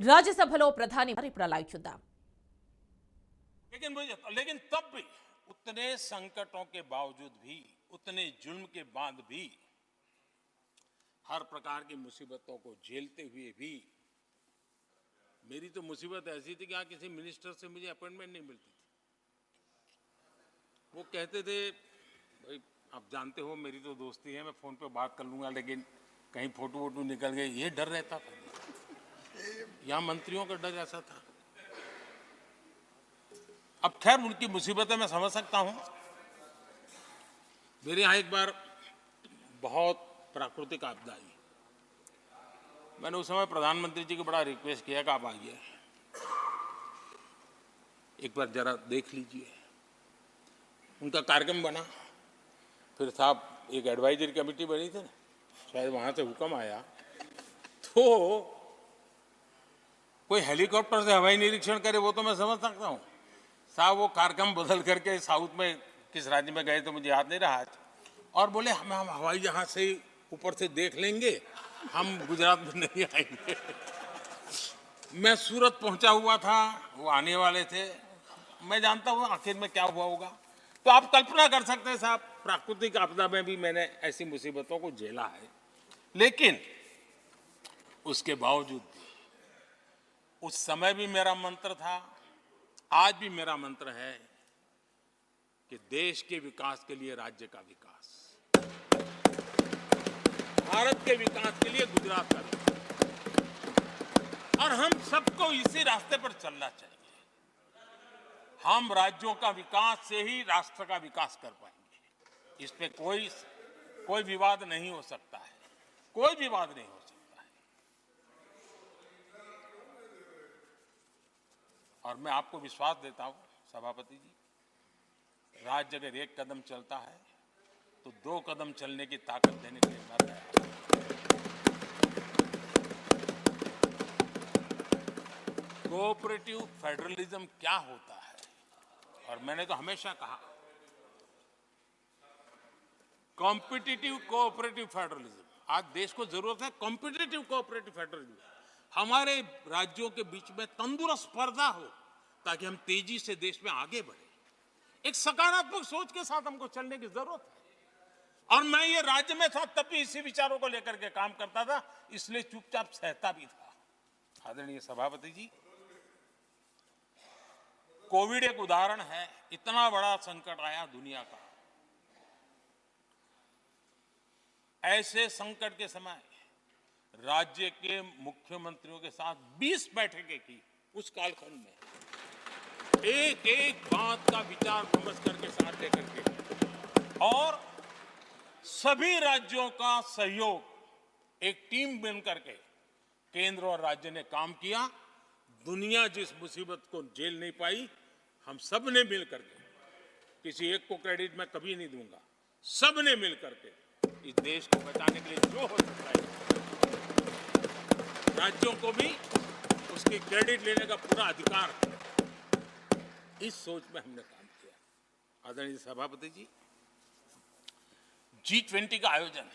రాజ్యసభలో ప్రధాని ఇప్పుడు లైవ్ చూద్దాం. लेकिन तब भी उतने संकटों के बावजूद भी, उतने जुल्म के बाद भी, हर प्रकार की मुसीबतों को झेलते हुए भी, मेरी तो मुसीबत ऐसी थी कि यहाँ किसी मिनिस्टर से मुझे अपॉइंटमेंट नहीं मिलती थी. वो कहते थे भाई आप जानते हो मेरी तो दोस्ती है, मैं फोन पे बात कर लूंगा, लेकिन कहीं फोटो वोटो निकल गए, ये डर रहता था. यहाँ मंत्रियों का डर ऐसा था. अब खैर उनकी मुसीबतें मैं समझ सकता हूं. मेरे यहाँ एक बार बहुत प्राकृतिक आपदा आई. मैंने उस समय प्रधानमंत्री जी को बड़ा रिक्वेस्ट किया कि आप आइए, एक बार जरा देख लीजिए. उनका कार्यक्रम बना. फिर साहब एक एडवाइजरी कमेटी बनी थी, शायद वहां से हुक्म आया तो कोई हेलीकॉप्टर से हवाई निरीक्षण करे वो तो मैं समझ सकता हूं. साहब वो कार्यक्रम बदल करके साउथ में किस राज्य में गए तो मुझे याद नहीं रहा, और बोले हम हवाई जहाज से ऊपर से देख लेंगे, हम गुजरात में नहीं आएंगे. मैं सूरत पहुंचा हुआ था, वो आने वाले थे. मैं जानता हूं आखिर में क्या हुआ होगा. तो आप कल्पना कर सकते हैं साहब, प्राकृतिक आपदा में भी मैंने ऐसी मुसीबतों को झेला है. लेकिन उसके बावजूद भी उस समय भी मेरा मंत्र था, आज भी मेरा मंत्र है कि देश के विकास के लिए राज्य का विकास, भारत के विकास के लिए गुजरात का विकास, और हम सबको इसी रास्ते पर चलना चाहिए. हम राज्यों का विकास से ही राष्ट्र का विकास कर पाएंगे. इस पे कोई विवाद नहीं हो सकता है, कोई विवाद नहीं हो सकता है. और मैं आपको विश्वास देता हूं सभापति जी, राज्य अगर एक कदम चलता है तो 2 कदम चलने की ताकत देने के लिए मैं तैयार हूं. कोऑपरेटिव फेडरलिज्म क्या होता है, और मैंने तो हमेशा कहा कॉम्पिटिटिव कोऑपरेटिव फेडरलिज्म. आज देश को जरूरत है कॉम्पिटिटिव कोऑपरेटिव फेडरलिज्म. हमारे राज्यों के बीच में तंदुरुस्त स्पर्धा हो ताकि हम तेजी से देश में आगे बढ़े. एक सकारात्मक सोच के साथ हमको चलने की जरूरत है. और मैं ये राज्य में था तब भी इसी विचारों को लेकर के काम करता था, इसलिए चुपचाप सहता भी था. आदरणीय सभापति जी, कोविड एक उदाहरण है. इतना बड़ा संकट आया दुनिया का. ऐसे संकट के समय राज्य के मुख्यमंत्रियों के साथ 20 बैठकें की. उस कालखंड में एक एक बात का विचार विमर्श करके साथ लेकर के, और सभी राज्यों का सहयोग, एक टीम बन करके केंद्र और राज्य ने काम किया. दुनिया जिस मुसीबत को झेल नहीं पाई, हम सब ने मिल करके, किसी एक को क्रेडिट मैं कभी नहीं दूंगा, सब ने मिल करके इस देश को बचाने के लिए जो हो सकता है, राज्यों को भी उसकी क्रेडिट लेने का पूरा अधिकार है. इस सोच में हमने काम किया. आदरणीय सभापति जी, G20 का आयोजन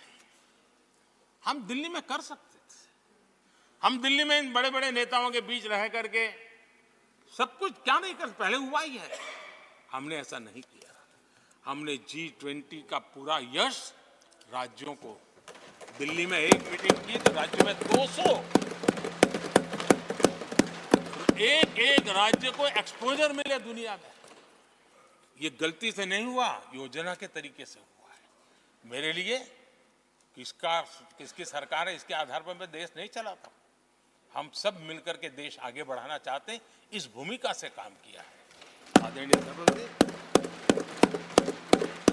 हम दिल्ली में कर सकते थे. हम दिल्ली में इन बड़े बड़े नेताओं के बीच रह करके सब कुछ क्या नहीं कर, पहले हुआ ही है. हमने ऐसा नहीं किया. हमने G20 का पूरा यश राज्यों को, दिल्ली में एक मीटिंग की तो राज्य में 200, एक एक राज्य को एक्सपोजर मिले दुनिया में. ये गलती से नहीं हुआ, योजना के तरीके से हुआ है. मेरे लिए किसकी सरकार है इसके आधार पर मैं देश नहीं चलाता. हम सब मिलकर के देश आगे बढ़ाना चाहते, इस भूमिका से काम किया है. आदरणीय सभापति,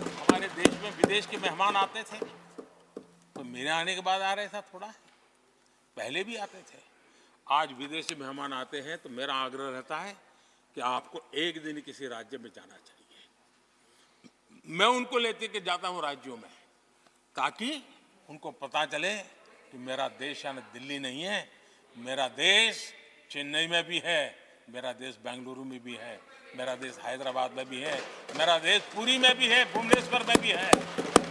हमारे देश में विदेश के मेहमान आते थे तो मेरे आने के बाद आ रहे था, थोड़ा पहले भी आते थे. आज विदेशी मेहमान आते हैं तो मेरा आग्रह रहता है कि आपको एक दिन किसी राज्य में जाना चाहिए. मैं उनको लेते के जाता हूं राज्यों में, ताकि उनको पता चले कि मेरा देश यानी दिल्ली नहीं है, मेरा देश चेन्नई में भी है, मेरा देश बेंगलुरु में भी है, मेरा देश हैदराबाद में भी है, मेरा देश पुरी में भी है, भुवनेश्वर में भी है,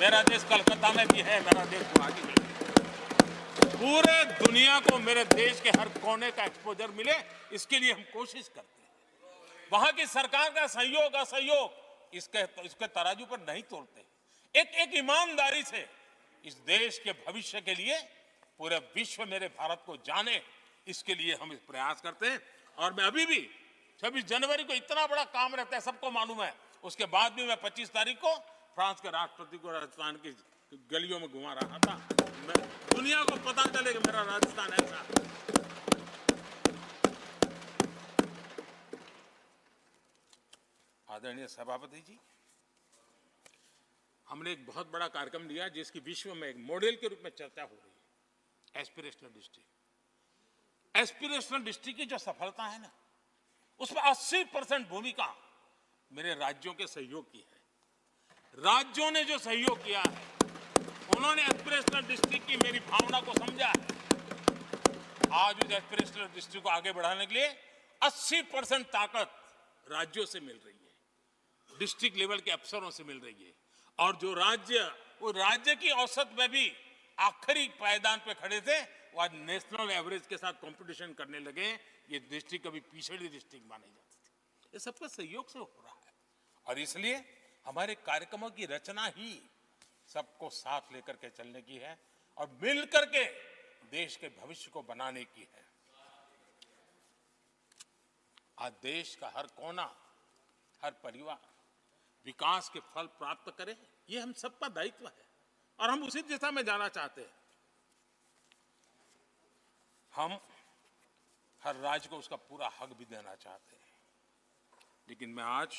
मेरा देश कलकत्ता में भी है, मेरा देश गुवाहाटी में भी है. पूरे दुनिया को मेरे देश के हर कोने का एक्सपोजर मिले, इसके लिए हम कोशिश करते हैं। वहां की सरकार का सहयोग असहयोग इसके तराजू पर नहीं तोड़ते। एक ईमानदारी से इस देश के भविष्य के लिए पूरे विश्व मेरे भारत को जाने, इसके लिए हम इस प्रयास करते हैं। और मैं अभी भी 26 जनवरी को इतना बड़ा काम रहता है, सबको मालूम है। उसके बाद भी मैं 25 तारीख को फ्रांस के राष्ट्रपति को राजस्थान की गलियों में घुमा रहा था। मैं दुनिया को पता चले कि मेरा राजस्थान ऐसा है। आदरणीय सभापति जी, हमने एक बहुत बड़ा कार्यक्रम लिया जिसकी विश्व में एक मॉडल के रूप में चर्चा हो रही है, एस्पिरेशनल डिस्ट्रिक्ट। एस्पिरेशनल डिस्ट्रिक्ट की जो सफलता है ना, उसमें 80% भूमिका मेरे राज्यों के सहयोग की है। राज्यों ने जो सहयोग किया है, उन्होंने एस्पिरेशनल डिस्ट्रिक्ट की मेरी भावना को समझा है। आज उस एस्पिरेशनल डिस्ट्रिक्ट को आगे बढ़ाने के लिए 80% ताकत राज्यों से मिल रही है, डिस्ट्रिक्ट लेवल के अफसरों से मिल रही है। और जो राज्य, वो राज्य की औसत में भी आखिरी पायदान पे खड़े थे, वो आज नेशनल एवरेज के साथ कंपटीशन करने लगे। ये डिस्ट्रिक्ट कभी पिछड़ी डिस्ट्रिक्ट माने जाते थे। ये सबका सहयोग से हो रहा है। और इसलिए हमारे कार्यक्रमों की रचना ही सबको साथ लेकर के चलने की है और मिल करके देश के भविष्य को बनाने की है। आज देश का हर कोना, हर परिवार विकास के फल प्राप्त करे, ये हम सबका दायित्व है और हम उसी दिशा में जाना चाहते हैं। हम हर राज्य को उसका पूरा हक भी देना चाहते हैं। लेकिन मैं आज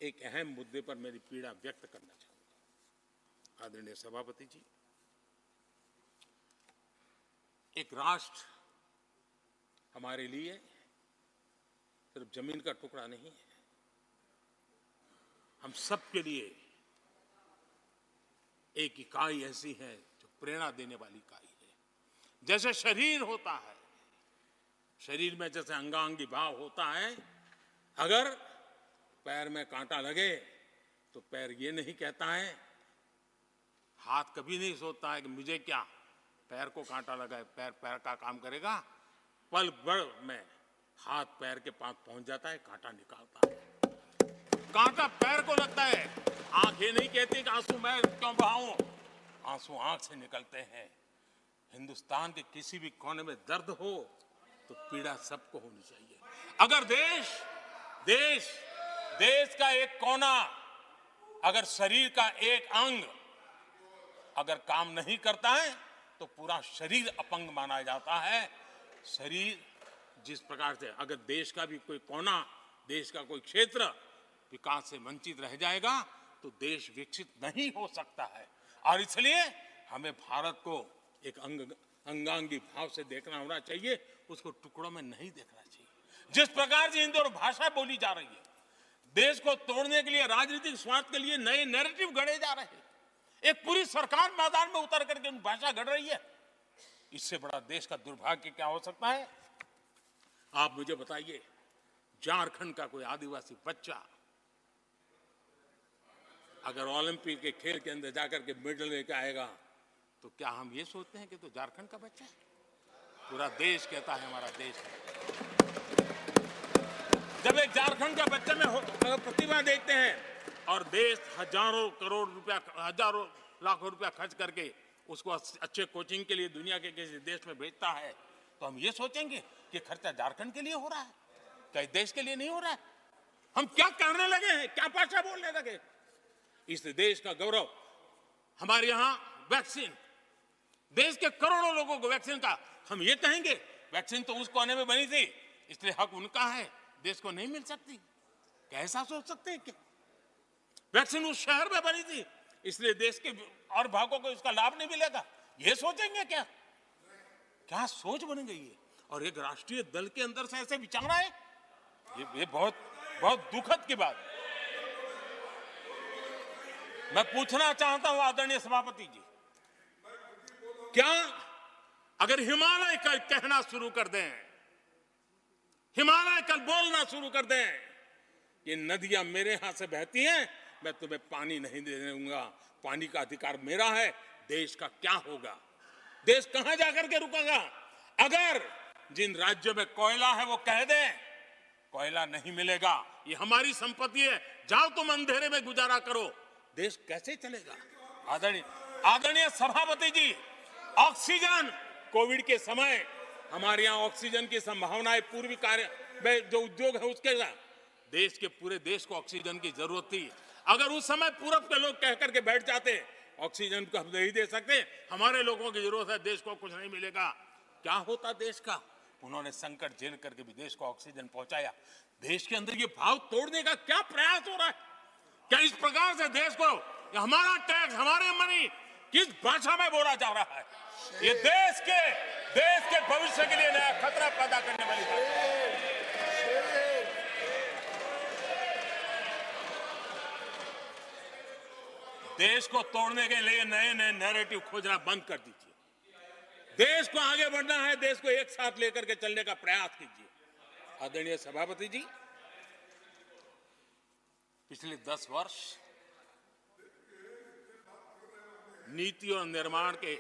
एक अहम मुद्दे पर मेरी पीड़ा व्यक्त करना चाहूंगा। आदरणीय सभापति जी, एक राष्ट्र हमारे लिए सिर्फ जमीन का टुकड़ा नहीं है, हम सबके लिए एक इकाई ऐसी है जो प्रेरणा देने वाली इकाई है। जैसे शरीर होता है, शरीर में जैसे अंगांगी भाव होता है, अगर पैर में कांटा लगे तो पैर ये नहीं कहता है, हाथ कभी नहीं सोचता है कि मुझे क्या, पैर को कांटा लगा है, पैर पैर का काम करेगा। पल भर में हाथ पैर के पास पहुंच जाता है, कांटा निकालता है। कांटा पैर को लगता है, आंख ये नहीं कहती कि आंसू मैं क्यों बहाऊं, आंसू आंख से निकलते हैं। हिंदुस्तान के किसी भी कोने में दर्द हो तो पीड़ा सबको होनी चाहिए। अगर देश का एक कोना, अगर शरीर का एक अंग अगर काम नहीं करता है तो पूरा शरीर अपंग माना जाता है। शरीर जिस प्रकार से, अगर देश का भी कोई कोना, देश का कोई क्षेत्र विकास से वंचित रह जाएगा तो देश विकसित नहीं हो सकता है। और इसलिए हमें भारत को एक अंगांगी भाव से देखना होना चाहिए, उसको टुकड़ों में नहीं देखना चाहिए। जिस प्रकार से हिंदी और भाषा बोली जा रही है, देश को तोड़ने के लिए, राजनीतिक स्वार्थ के लिए नए नैरेटिव गढ़े जा रहे हैं। एक पूरी सरकार मैदान में उतर करके भाषा गढ़ रही है। इससे बड़ा देश का दुर्भाग्य क्या हो सकता है? आप मुझे बताइए, झारखंड का कोई आदिवासी बच्चा अगर ओलंपिक के खेल के अंदर जाकर के मेडल लेकर आएगा तो क्या हम ये सोचते हैं कि तो झारखंड का बच्चा है? पूरा देश कहता है हमारा देश है। जब एक झारखंड का बच्चे में प्रतिभा देखते हैं और देश हजारों करोड़ रुपया, हजारों लाखों रुपया खर्च करके उसको अच्छे कोचिंग के लिए दुनिया के किसी देश में भेजता है, तो हम ये सोचेंगे कि खर्चा झारखंड के लिए हो रहा है, क्या देश के लिए नहीं हो रहा है? हम क्या करने लगे हैं, क्या भाषा बोलने लगे? इस देश का गौरव, हमारे यहां वैक्सीन, देश के करोड़ों लोगों को वैक्सीन का, हम ये कहेंगे वैक्सीन तो उस कोने में बनी थी इसलिए हक उनका है, देश को नहीं मिल सकती? कैसा सोच सकते हैं? क्या वैक्सीन उस शहर में बनी थी इसलिए देश के और भागों को इसका लाभ नहीं मिलेगा? ये सोचेंगे क्या? क्या सोच बन गई है? और एक राष्ट्रीय दल के अंदर से ऐसे विचार है, ये बहुत बहुत दुखद की बात है। मैं पूछना चाहता हूं आदरणीय सभापति जी, क्या अगर हिमालय कल कहना शुरू कर दें, हिमालय कल बोलना शुरू कर दें, ये नदियां मेरे यहां से बहती हैं, मैं तुम्हें पानी नहीं दे दूंगा, पानी का अधिकार मेरा है, देश का क्या होगा? देश कहां जाकर के रुकेगा? अगर जिन राज्यों में कोयला है वो कह दे कोयला नहीं मिलेगा, ये हमारी संपत्ति है, जाओ तुम अंधेरे में गुजारा करो, देश कैसे चलेगा? आदरणीय सभापति जी, ऑक्सीजन कोविड के समय हमारे यहां ऑक्सीजन की संभावनाएं पूर्वी कार्य में जो उद्योग है उसके साथ देश के पूरे देश को ऑक्सीजन की जरूरत थी। अगर उस समय पूरब के लोग कह करके बैठ जाते ऑक्सीजन को हम नहीं दे सकते, हमारे लोगों की जरूरत है, देश को कुछ नहीं मिलेगा, क्या होता देश का? उन्होंने संकट झेल करके भी देश को ऑक्सीजन पहुंचाया। देश के अंदर ये भाव तोड़ने का क्या प्रयास हो रहा है? क्या इस प्रकार से देश को हमारा टैक्स, हमारे मनी किस भाषा में बोला जा रहा है? ये देश के भविष्य के लिए नया खतरा पैदा करने वाली बात है। देश को तोड़ने के लिए नए नए नैरेटिव खोजना बंद कर दीजिए। देश को आगे बढ़ना है, देश को एक साथ लेकर के चलने का प्रयास कीजिए। आदरणीय सभापति जी, पिछले 10 वर्ष नीति और निर्माण के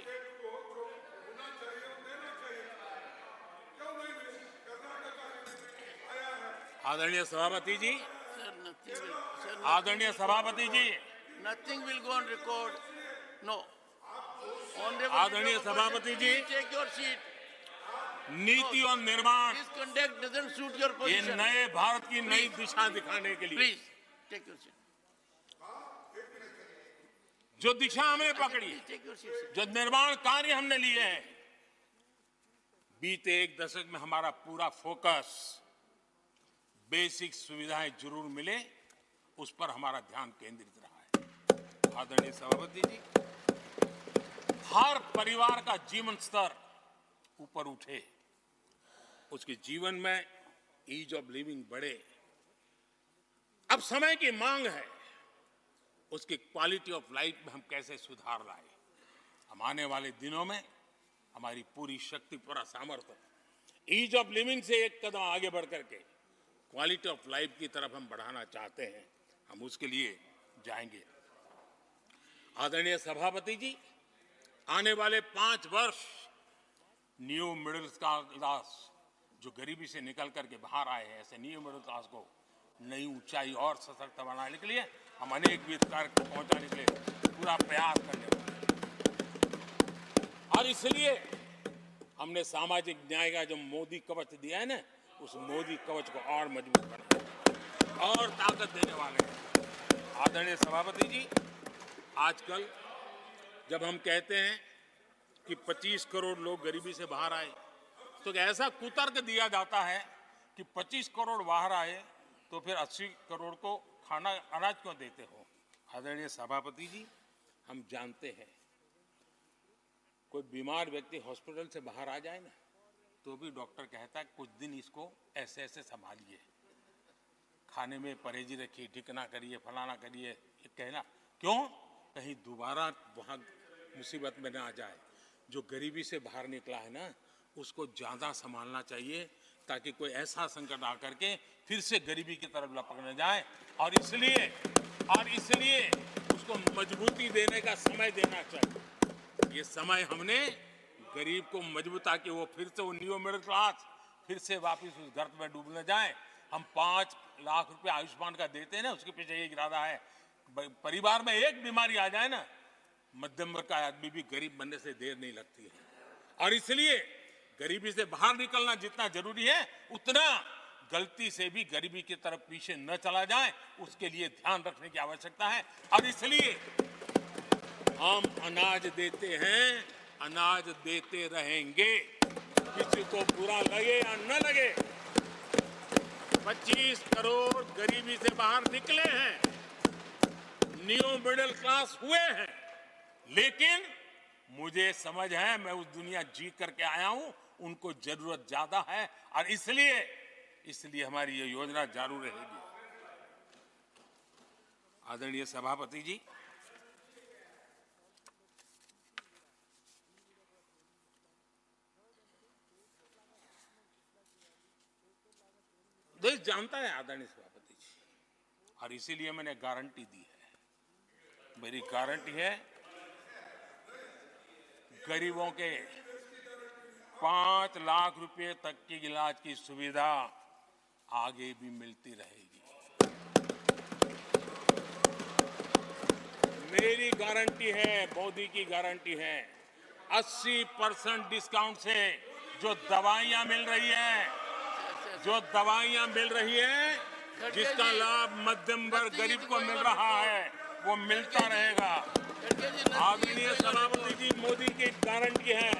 आदरणीय सभापति जी, आदरणीय सभापति जी, Nothing will go on record. No. आदरणीय सभापति जी, Take your seat. नीति और निर्माण This conduct doesn't suit your ये position. नए भारत की नई दिशा दिखाने के लिए Please take your seat. जो दिशा हमने पकड़ी, Please take your seat, sir. जो निर्माण कार्य हमने लिए हैं, बीते एक दशक में हमारा पूरा फोकस बेसिक सुविधाएं जरूर मिले उस पर हमारा ध्यान केंद्रित रहा है। आदरणीय सभापति जी, हर परिवार का जीवन स्तर ऊपर उठे, उसके जीवन में ईज ऑफ लिविंग बढ़े। अब समय की मांग है, उसकी क्वालिटी ऑफ लाइफ में हम कैसे सुधार लाए। हम आने वाले दिनों में हमारी पूरी शक्ति, पूरा सामर्थ्य ईज ऑफ लिविंग से एक कदम आगे बढ़ करके क्वालिटी ऑफ लाइफ की तरफ हम बढ़ाना चाहते हैं, हम उसके लिए जाएंगे। आदरणीय सभापति जी, आने वाले 5 वर्ष न्यू मिडिल क्लास जो गरीबी से निकल करके बाहर आए हैं, ऐसे न्यू मिडिल क्लास को नई ऊंचाई और सशक्त बनाने के लिए हम अनेकविध कार्य को पहुंचाने के लिए पूरा प्रयास करने वाले हैं। और इसलिए हमने सामाजिक न्याय का जो मोदी कवच दिया है ना, उस मोदी कवच को और मजबूत बनाने और ताकत देने वाले हैं। आदरणीय सभापति जी, आजकल जब हम कहते हैं कि 25 करोड़ लोग गरीबी से बाहर आए, तो ऐसा कुतर्क दिया जाता है कि 25 करोड़ बाहर आए तो फिर 80 करोड़ को खाना अनाज क्यों देते हो? आदरणीय सभापति जी, हम जानते हैं कोई बीमार व्यक्ति हॉस्पिटल से बाहर आ जाए ना, तो भी डॉक्टर कहता है कुछ दिन इसको ऐसे ऐसे संभालिए, खाने में परहेजी रखिए, ढिकना करिए, फलाना करिए, ये कहना क्यों? कहीं दोबारा वहाँ मुसीबत में ना आ जाए। जो गरीबी से बाहर निकला है ना, उसको ज़्यादा संभालना चाहिए ताकि कोई ऐसा संकट आकर के फिर से गरीबी की तरफ लपक न जाए। और इसलिए उसको मजबूती देने का समय देना चाहिए। ये समय हमने गरीब को मजबूत, ताकि वो फिर से वो न्यू मिडिल क्लास फिर से वापस उस गर्त में डूब न जाए। हम 5 लाख रुपए आयुष्मान का देते हैं ना, उसके पीछे एक इरादा है, परिवार में एक बीमारी आ जाए ना, मध्यम वर्ग का आदमी भी गरीब बनने से देर नहीं लगती है। और इसलिए गरीबी से बाहर निकलना जितना जरूरी है, उतना गलती से भी गरीबी की तरफ पीछे न चला जाए, उसके लिए ध्यान रखने की आवश्यकता है। और इसलिए हम अनाज देते हैं, अनाज देते रहेंगे, किसी को बुरा लगे या न लगे। 25 करोड़ गरीबी से बाहर निकले हैं, न्यू मिडिल क्लास हुए हैं, लेकिन मुझे समझ है, मैं उस दुनिया जी करके आया हूं, उनको जरूरत ज्यादा है। और इसलिए हमारी ये योजना जारी रहेगी। आदरणीय सभापति जी, देश जानता है आदरणीय सभापति जी, और इसीलिए मैंने गारंटी दी है। मेरी गारंटी है, गरीबों के 5 लाख रुपए तक की इलाज की सुविधा आगे भी मिलती रहेगी। मेरी गारंटी है, मोदी की गारंटी है, 80% डिस्काउंट से जो दवाइयां मिल रही हैं, जिसका लाभ मध्यम वर्ग गरीब को मिल रहा है, वो मिलता रहेगा। आदरणीय सभापति जी, मोदी की गारंटी है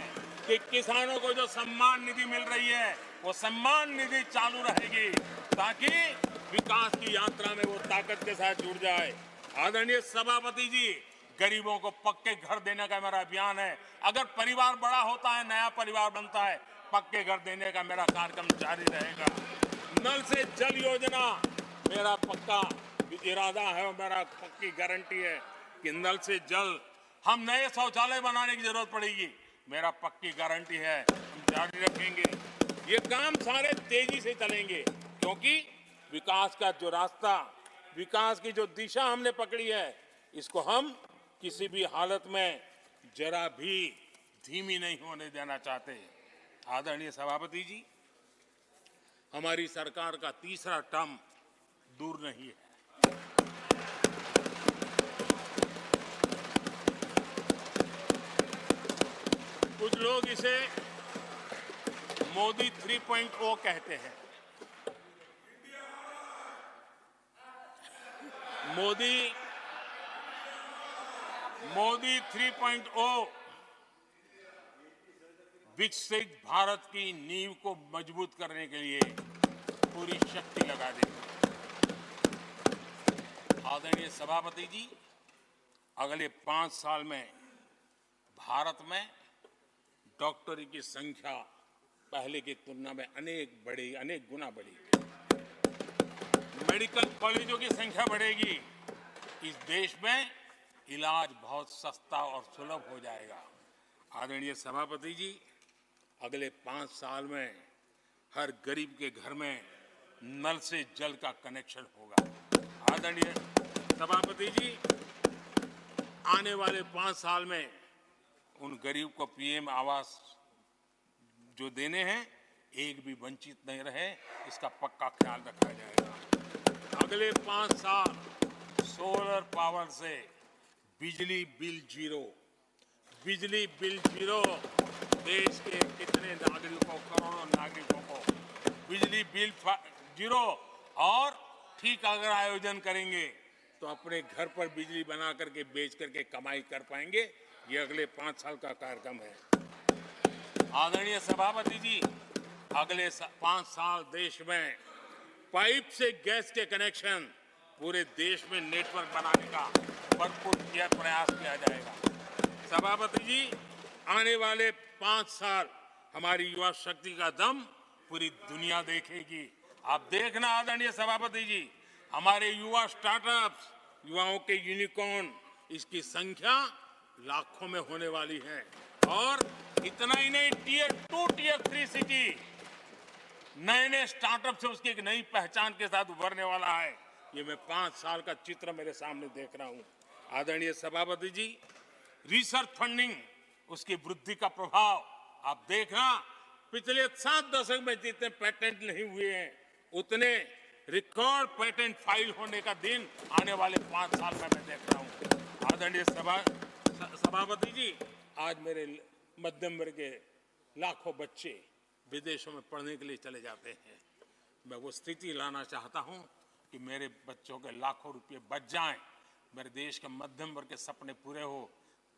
कि किसानों को जो सम्मान निधि मिल रही है, वो सम्मान निधि चालू रहेगी ताकि विकास की यात्रा में वो ताकत के साथ जुड़ जाए। आदरणीय सभापति जी, गरीबों को पक्के घर देने का मेरा अभियान है। अगर परिवार बड़ा होता है, नया परिवार बनता है, पक्के घर देने का मेरा कार्यक्रम जारी रहेगा। नल से जल योजना मेरा पक्का इरादा है और मेरा पक्की गारंटी है कि नल से जल, हम नए शौचालय बनाने की जरूरत पड़ेगी, मेरा पक्की गारंटी है, हम जारी रखेंगे। ये काम सारे तेजी से चलेंगे क्योंकि विकास का जो रास्ता, विकास की जो दिशा हमने पकड़ी है, इसको हम किसी भी हालत में जरा भी धीमी नहीं होने देना चाहते। आदरणीय सभापति जी, हमारी सरकार का तीसरा टर्म दूर नहीं है। कुछ लोग इसे मोदी 3.0 कहते हैं। मोदी 3.0 विकसित भारत की नींव को मजबूत करने के लिए पूरी शक्ति लगा देंगे। आदरणीय सभापति जी, अगले 5 साल में भारत में डॉक्टरी की संख्या पहले की तुलना में अनेक गुना बढ़ेगी। मेडिकल कॉलेजों की संख्या बढ़ेगी। इस देश में इलाज बहुत सस्ता और सुलभ हो जाएगा। आदरणीय सभापति जी, अगले 5 साल में हर गरीब के घर में नल से जल का कनेक्शन होगा। आदरणीय सभापति जी, आने वाले 5 साल में उन गरीब को पीएम आवास जो देने हैं, एक भी वंचित नहीं रहे, इसका पक्का ख्याल रखा जाएगा। अगले 5 साल सोलर पावर से बिजली बिल जीरो, देश के कितने नागरिकों, करोड़ों नागरिकों को बिजली बिल जीरो। और ठीक अगर आयोजन करेंगे तो अपने घर पर बिजली बना करके बेच करके कमाई कर पाएंगे। ये अगले 5 साल का कार्यक्रम है। आदरणीय सभापति जी, अगले 5 साल देश में पाइप से गैस के कनेक्शन, पूरे देश में नेटवर्क बनाने का भरपूर प्रयास किया जाएगा। सभापति जी, आने वाले 5 साल हमारी युवा शक्ति का दम पूरी दुनिया देखेगी। आप देखना आदरणीय सभापति जी, हमारे युवा स्टार्टअप्स, युवाओं के यूनिकॉर्न, इसकी संख्या लाखों में होने वाली है। और इतना ही नहीं, टियर 2, टियर 3 सिटी नए स्टार्टअप से उसकी एक नई पहचान के साथ उभरने वाला है। ये मैं 5 साल का चित्र मेरे सामने देख रहा हूं। आदरणीय सभापति जी, रिसर्च फंडिंग, उसकी वृद्धि का प्रभाव आप देखना, पिछले 7 दशक में जितने पेटेंट नहीं हुए हैं, उतने रिकॉर्ड पेटेंट फाइल होने का दिन आने वाले 5 साल में मैं देख रहा हूं। आदरणीय सभापति जी, आज मेरे मध्यम वर्ग के लाखों बच्चे विदेशों में पढ़ने के लिए चले जाते हैं। मैं वो स्थिति लाना चाहता हूं कि मेरे बच्चों के लाखों रुपए बच जाएं, मेरे देश के मध्यम वर्ग के सपने पूरे हो,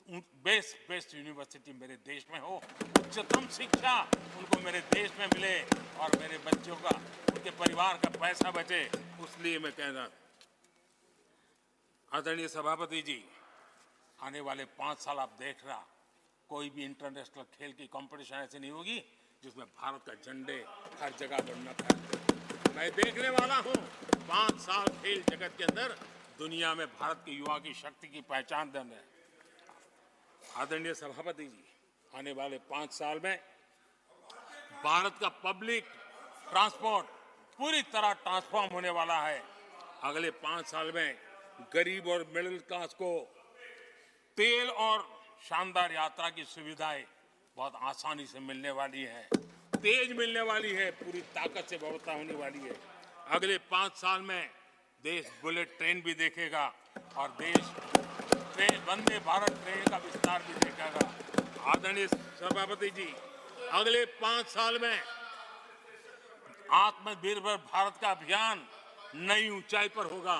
बेस्ट यूनिवर्सिटी मेरे देश में हो, उच्चतम शिक्षा उनको मेरे देश में मिले और मेरे बच्चों का, उनके परिवार का पैसा बचे। उसलिए मैं कह रहा, आदरणीय सभापति जी, आने वाले 5 साल आप देख रहा, कोई भी इंटरनेशनल खेल की कंपटीशन ऐसी नहीं होगी जिसमें भारत का झंडे हर जगह पर न फहरे। मैं देखने वाला हूं 5 साल खेल जगत के अंदर दुनिया में भारत के युवा की शक्ति की पहचान देने। आदरणीय सभापति जी, आने वाले 5 साल में भारत का पब्लिक ट्रांसपोर्ट पूरी तरह ट्रांसफॉर्म होने वाला है। अगले 5 साल में गरीब और मिडिल क्लास को तेल और शानदार यात्रा की सुविधाएं बहुत आसानी से मिलने वाली है, तेज मिलने वाली है, पूरी ताकत से व्यवस्था होने वाली है। अगले 5 साल में देश बुलेट ट्रेन भी देखेगा और देश ट्रेन वंदे भारत ट्रेन का विस्तार भी देखेगा। आदरणीय सभापति जी, अगले 5 साल में आत्मनिर्भर भारत का अभियान नई ऊंचाई पर होगा।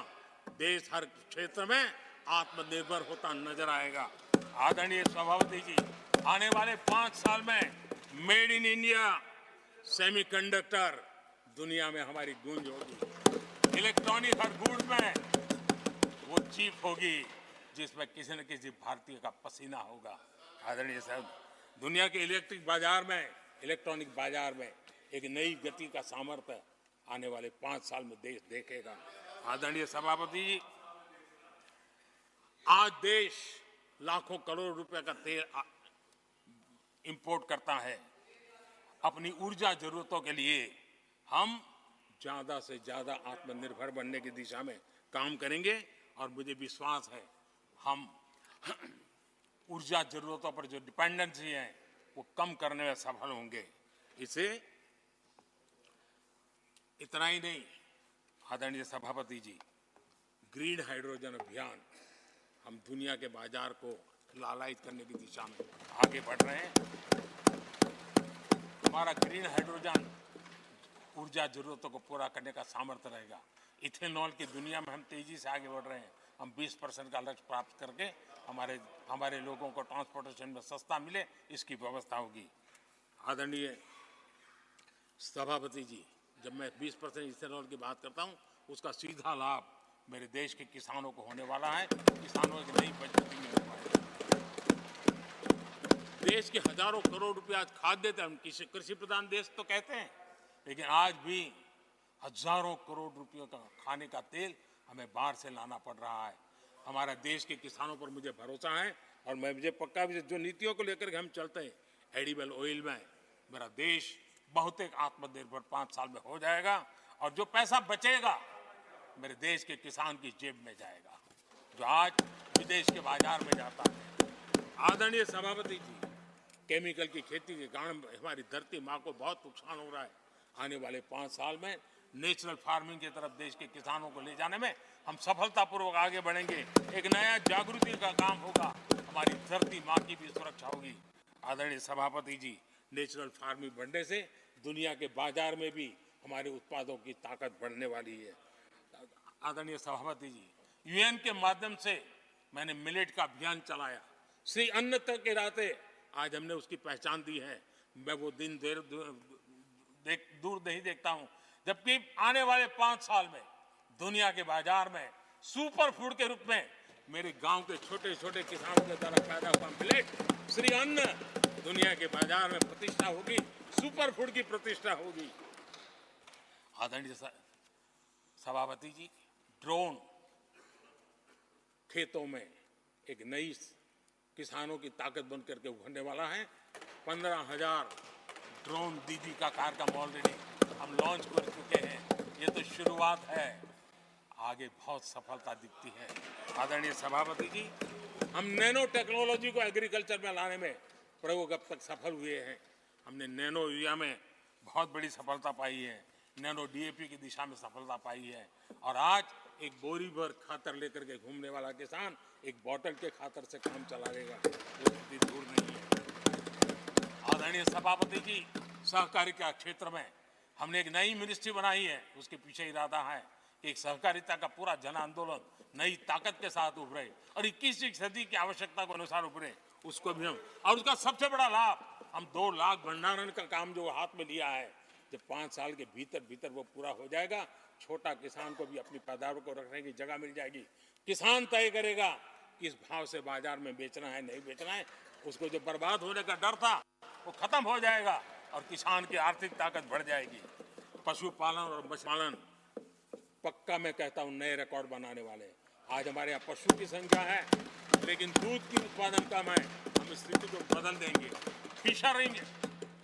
देश हर क्षेत्र में आत्मनिर्भर होता नजर आएगा। आदरणीय सभापति जी, आने वाले 5 साल में मेड इन इंडिया सेमीकंडक्टर दुनिया में हमारी गूंज होगी। इलेक्ट्रॉनिक हर गुड्स में वो चीप होगी जिसमें किसी न किसी भारतीय का पसीना होगा। आदरणीय साहब, दुनिया के इलेक्ट्रॉनिक बाजार में एक नई गति का सामर्थ्य आने वाले 5 साल में देश देखेगा। आदरणीय सभापति जी, आज देश लाखों करोड़ रुपए का तेल इंपोर्ट करता है। अपनी ऊर्जा जरूरतों के लिए हम ज्यादा से ज्यादा आत्मनिर्भर बनने की दिशा में काम करेंगे और मुझे विश्वास है हम ऊर्जा जरूरतों पर जो डिपेंडेंसी है वो कम करने में सफल होंगे। इसे इतना ही नहीं, आदरणीय सभापति जी, ग्रीन हाइड्रोजन अभियान हम दुनिया के बाजार को लालायित करने की दिशा में आगे बढ़ रहे हैं। हमारा ग्रीन हाइड्रोजन ऊर्जा जरूरतों को पूरा करने का सामर्थ्य रहेगा। इथेनॉल की दुनिया में हम तेजी से आगे बढ़ रहे हैं। हम 20% का लक्ष्य प्राप्त करके हमारे लोगों को ट्रांसपोर्टेशन में सस्ता मिले, इसकी व्यवस्था होगी। आदरणीय सभापति जी, जब मैं 20% इथेनॉल की बात करता हूं, उसका सीधा लाभ मेरे देश के किसानों को होने वाला है। किसानों की नई मजबूती मिलने वाली है। देश के हजारों करोड़ रुपए आज खाद्य तेल, हम कृषि प्रधान देश तो कहते हैं, लेकिन आज भी हजारों करोड़ रुपयों का खाने का तेल हमें बाहर से लाना पड़ रहा है। हमारे देश के किसानों पर मुझे भरोसा है और मुझे पक्का भी जो नीतियों को लेकर के हम चलते हैं, एडिबल ऑयल में मेरा देश बहुत एक आत्मनिर्भर 5 साल में हो जाएगा और जो पैसा बचेगा मेरे देश के किसान की जेब में जाएगा, जो आज विदेश के बाजार में जाता है। आदरणीय सभापति जी, केमिकल की खेती के कारण हमारी धरती माँ को बहुत नुकसान हो रहा है। आने वाले 5 साल में नेचुरल फार्मिंग की तरफ देश के किसानों को ले जाने में हम सफलतापूर्वक आगे बढ़ेंगे। एक नया जागृति का काम होगा, हमारी धरती माँ की भी सुरक्षा होगी। आदरणीय सभापति जी, नेचुरल फार्मिंग बढ़ने से दुनिया के बाजार में भी हमारे उत्पादों की ताकत बढ़ने वाली है। आदरणीय सभापति जी, यूएन के माध्यम से मैंने मिलेट का अभियान चलाया। श्री अन्न तक के रास्ते आज हमने उसकी पहचान दी है। मैं वो दिन दूर नहीं देखता हूं जबकि आने वाले 5 साल में दुनिया के बाजार में सुपर फूड के रूप में मेरे गांव के छोटे छोटे किसानों के द्वारा पैदा हुआ मिलेट, श्री अन्न, दुनिया के बाजार में प्रतिष्ठा होगी, सुपर फूड की प्रतिष्ठा होगी। आदरणीय सभापति जी, ड्रोन खेतों में एक नई किसानों की ताकत बन करके उभरने वाला है। 15,000 ड्रोन दीदी का कार्यक्रम ऑलरेडी हम लॉन्च कर चुके हैं। ये तो शुरुआत है, आगे बहुत सफलता दिखती है। आदरणीय सभापति जी, हम नैनो टेक्नोलॉजी को एग्रीकल्चर में लाने में प्रयोग अब तक सफल हुए हैं। हमने नैनो यूरिया में बहुत बड़ी सफलता पाई है, नैनो डीएपी की दिशा में सफलता पाई है और आज एक बोरी भर खातर लेकर के घूमने वाला किसान एक बोतल के खातर से काम चला लेगा, वो स्थिति दूर नहीं है। आदरणीय सभापति जी, सहकारिता क्षेत्र में हमने एक नई मिनिस्ट्री बनाई है। उसके पीछे इरादा है कि एक सहकारिता का पूरा जन आंदोलन नई ताकत के साथ उभरे और 21वीं सदी की आवश्यकता के अनुसार उभरे, उसको भी हम, और उसका सबसे बड़ा लाभ हम 2 लाख भंडारण का काम जो हाथ में लिया है, जब 5 साल के भीतर वो पूरा हो जाएगा, छोटा किसान को भी अपनी पैदावार को रखने की जगह मिल जाएगी। किसान तय करेगा किस भाव से बाजार में बेचना है, नहीं बेचना है। उसको जो बर्बाद होने का डर था वो खत्म हो जाएगा और किसान की आर्थिक ताकत बढ़ जाएगी। पशुपालन और मत्स्य पालन पक्का मैं कहता हूं नए रिकॉर्ड बनाने वाले। आज हमारे यहाँ पशु की संख्या है लेकिन दूध की उत्पादन कम है, हम इस स्थिति को बदल देंगे। फिशरिंग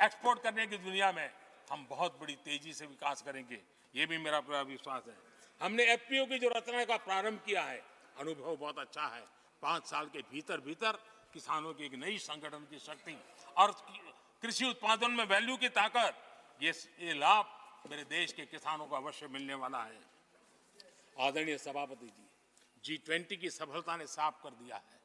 एक्सपोर्ट करने की दुनिया में हम बहुत बड़ी तेजी से विकास करेंगे, ये भी मेरा पूरा विश्वास है। हमने एफपीओ की जो रचना का प्रारंभ किया है, अनुभव बहुत अच्छा है। 5 साल के भीतर किसानों की एक नई संगठन की शक्ति और कृषि उत्पादन में वैल्यू की ताकत, ये लाभ मेरे देश के किसानों को अवश्य मिलने वाला है। आदरणीय सभापति जी, G20 की सफलता ने साफ कर दिया है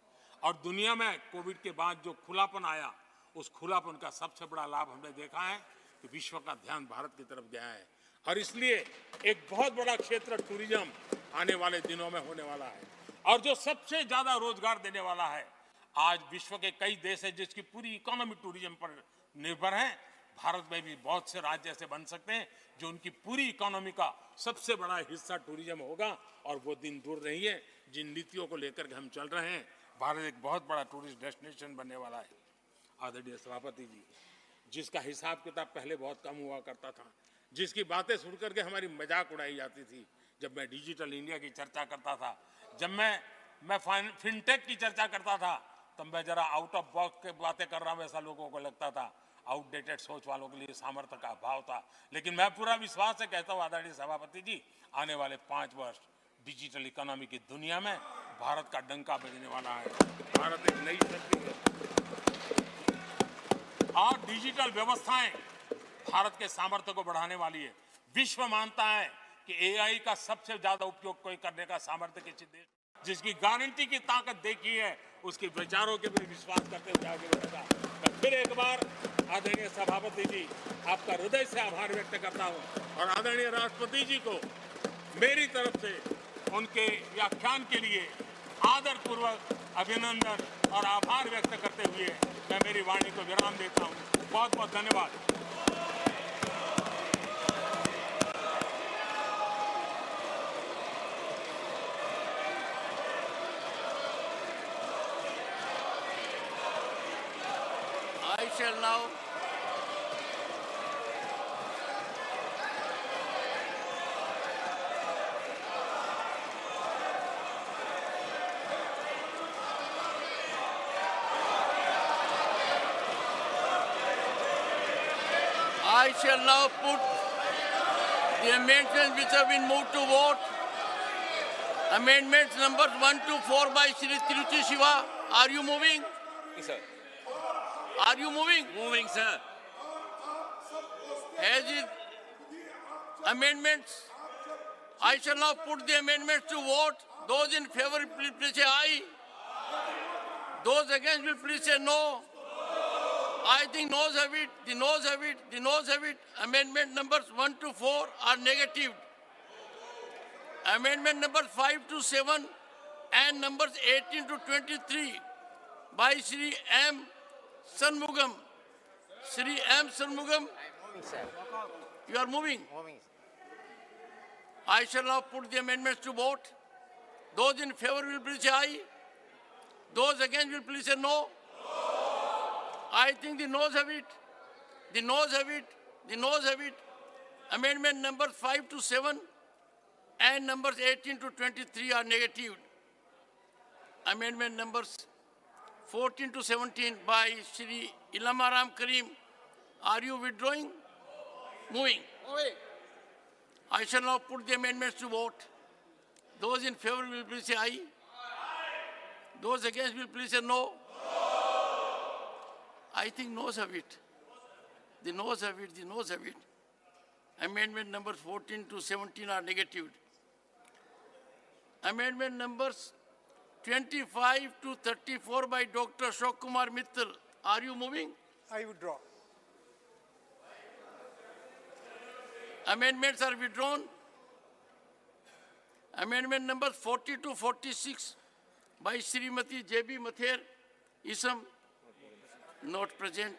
और दुनिया में कोविड के बाद जो खुलापन आया, उस खुलापन का सबसे बड़ा लाभ हमने देखा है कि विश्व का ध्यान भारत की तरफ गया है और इसलिए एक बहुत बड़ा क्षेत्र टूरिज्म आने वाले दिनों में होने वाला है और जो सबसे ज्यादा रोजगार देने वाला है। आज विश्व के कई देश हैं जिसकी पूरी इकोनॉमी टूरिज्म पर निर्भर है। भारत में भी बहुत से राज्य ऐसे बन सकते हैं जो उनकी पूरी इकोनॉमी का सबसे बड़ा हिस्सा टूरिज्म होगा और वो दिन दूर नहीं है जिन नीतियों को लेकर के हम चल रहे हैं। भारत एक बहुत बड़ा टूरिस्ट डेस्टिनेशन बनने वाला है। आदरणीय सभापति जी, जिसका हिसाब किताब पहले बहुत कम हुआ करता था, जिसकी बातें सुन करके हमारी मजाक उड़ाई जाती थी, जब मैं डिजिटल इंडिया की चर्चा करता था, जब मैं फिनटेक की चर्चा करता था, तब मैं जरा आउट ऑफ बॉक्स के बातें कर रहा हूं ऐसा लोगों को लगता था। आउटडेटेड सोच वालों के लिए सामर्थ्य का अभाव था। लेकिन मैं पूरा विश्वास से कहता हूं आदरणीय सभापति जी, आने वाले 5 वर्ष डिजिटल इकोनॉमी की दुनिया में भारत का डंका बजने वाला है। भारत एक नई शक्ति है और डिजिटल व्यवस्थाएं भारत के सामर्थ्य को बढ़ाने वाली है। विश्व मानता है कि एआई का सबसे ज्यादा उपयोग कोई करने का सामर्थ्य किसी देश, जिसकी गारंटी की ताकत देखी है, उसके विचारों के भी विश्वास करते हुए आगे बढ़ेगा। मैं फिर एक बार आदरणीय सभापति जी आपका हृदय से आभार व्यक्त करता हूं और आदरणीय राष्ट्रपति जी को मेरी तरफ से उनके व्याख्यान के लिए आदरपूर्वक अभिनंदन और आभार व्यक्त करते हुए मैं मेरी वाणी को विराम देता हूं। बहुत बहुत धन्यवाद। I shall now put the amendments which have been moved to vote. Amendments numbers 1 to 4 by Shri Tiruchi Shiva. Are you moving? Yes, sir. Are you moving? Moving, sir. As is amendments, I shall now put the amendments to vote. Those in favor, please say aye. Those against will please say no. I think noes have it, the noes have it, the noes have it. Amendment numbers 1 to 4 are negative. Amendment numbers 5 to 7 and numbers 18 to 23 by Shri M. Shanmugam. Shri M. Shanmugam, Moving, sir. you are moving. Moving. I shall now put the amendments to vote. Those in favor will please say aye. Those against will please say no. I think the noes have it. The noes have it. The noes have it. Amendment numbers 5 to 7 and numbers 18 to 23 are negative. Amendment numbers 14 to 17 by Shri Ilamaram Karim. Are you withdrawing? Moving. I shall now put the amendments to vote. Those in favor will please say aye. Those against will please say no. I think noes have it. The noes have it, the noes have it. Amendment numbers 14 to 17 are negative. Amendment numbers 25 to 34 by Dr. Ashok Kumar Mittal. Are you moving? I withdraw. Amendments are withdrawn. Amendment numbers 40 to 46 by Srimati J.B. Mather, Isam, not present.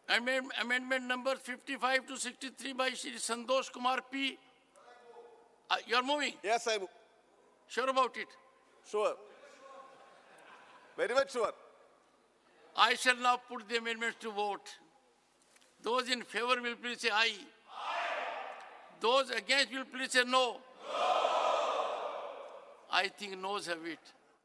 Amendment numbers 55 to 63 by Shri Santosh Kumar P. You are moving? Yes, I'm Sure about it? sure. Very much sure. I shall now put the amendments to vote. Those in favor will please say aye. Those against will please say no. I think noes have it.